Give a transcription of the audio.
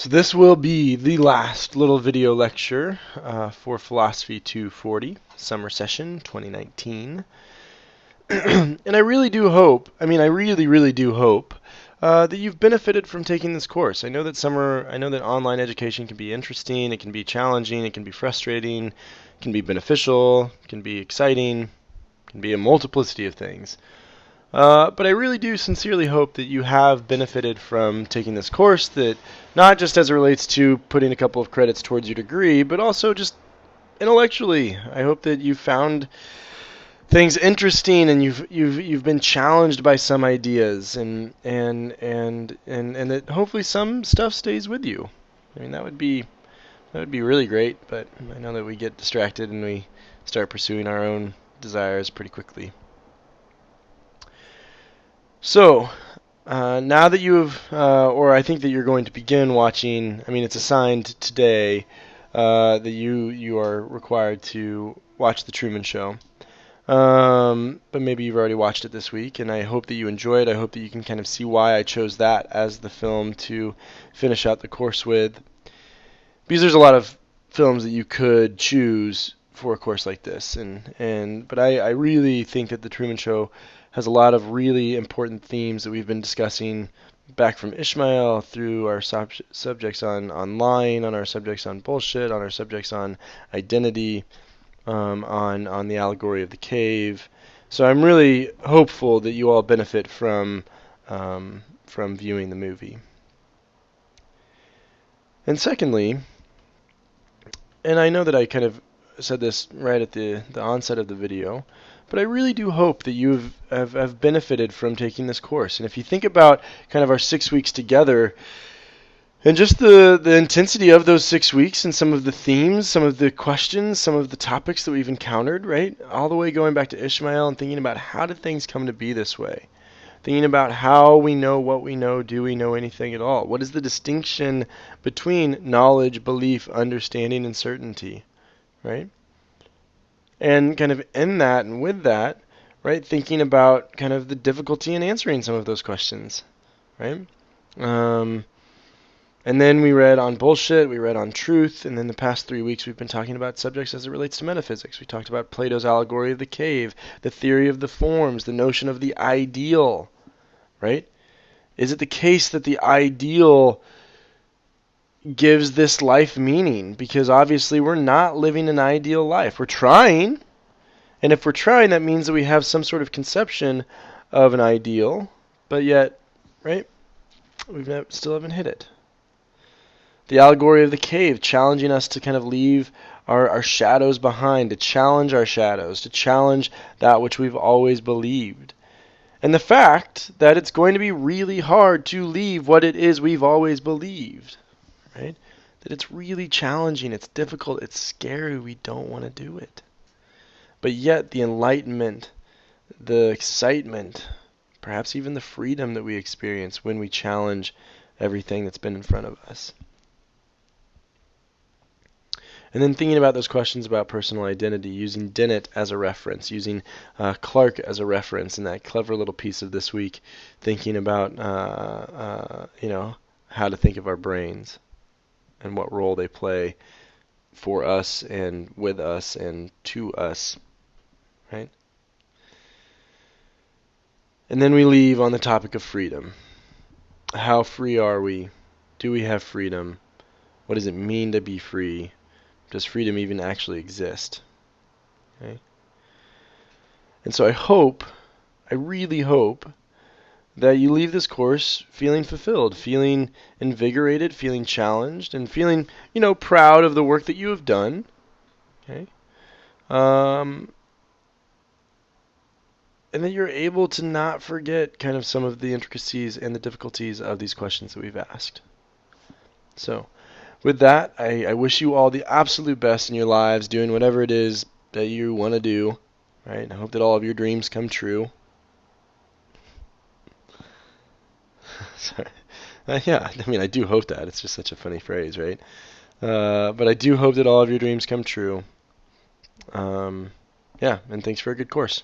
So this will be the last little video lecture for Philosophy 240, Summer Session 2019. And I really do hope, I really do hope that you've benefited from taking this course. I know that online education can be interesting, it can be challenging, it can be frustrating, it can be beneficial, it can be exciting, it can be a multiplicity of things. But I really do sincerely hope that you have benefited from taking this course, that not just as it relates to putting a couple of credits towards your degree, but also just intellectually. I hope that you found things interesting and you've been challenged by some ideas and that hopefully some stuff stays with you. I mean, that would be really great, but I know that we get distracted and we start pursuing our own desires pretty quickly. So, now that or I think that you're going to begin watching, I mean, it's assigned today that you are required to watch The Truman Show. But maybe you've already watched it this week, and I hope that you enjoy it. I hope that you can kind of see why I chose that as the film to finish out the course with. Because there's a lot of films that you could choose for a course like this, but I really think that The Truman Show has a lot of really important themes that we've been discussing back from Ishmael through our subjects on lying, on our subjects on bullshit, on our subjects on identity, on the allegory of the cave. So I'm really hopeful that you all benefit from viewing the movie. And secondly, and I know that I kind of said this right at the onset of the video, but I really do hope that you have benefited from taking this course. And if you think about kind of our 6 weeks together, and just the intensity of those 6 weeks and some of the themes, some of the questions, some of the topics that we've encountered, right? All the way going back to Ishmael and thinking about how did things come to be this way? Thinking about how we know what we know, do we know anything at all? What is the distinction between knowledge, belief, understanding, and certainty, right? And kind of in that and with that, right, thinking about kind of the difficulty in answering some of those questions, right? And then we read on bullshit, we read on truth, and then the past 3 weeks we've been talking about subjects as it relates to metaphysics. We talked about Plato's allegory of the cave, the theory of the forms, the notion of the ideal, right? Is it the case that the ideal gives this life meaning? Because obviously we're not living an ideal life. We're trying, and if we're trying, that means that we have some sort of conception of an ideal, but yet, right, still haven't hit it. The allegory of the cave, challenging us to kind of leave our shadows behind, to challenge our shadows, to challenge that which we've always believed. And the fact that it's going to be really hard to leave what it is we've always believed, right? That it's really challenging, it's difficult, it's scary, we don't want to do it. But yet the enlightenment, the excitement, perhaps even the freedom that we experience when we challenge everything that's been in front of us. And then thinking about those questions about personal identity, using Dennett as a reference, using Clark as a reference in that clever little piece of this week, thinking about how to think of our brains and what role they play for us and with us and to us, right? And then we leave on the topic of freedom. How free are we? Do we have freedom? What does it mean to be free? Does freedom even actually exist? Okay. And so I really hope, that you leave this course feeling fulfilled, feeling invigorated, feeling challenged, and feeling, proud of the work that you have done. Okay. And that you're able to not forget kind of some of the intricacies and the difficulties of these questions that we've asked. So, with that, I wish you all the absolute best in your lives, doing whatever it is that you want to do, right? I hope that all of your dreams come true. Sorry. Yeah, I mean, I do hope that. It's just such a funny phrase, right? But I do hope that all of your dreams come true. Yeah, and thanks for a good course.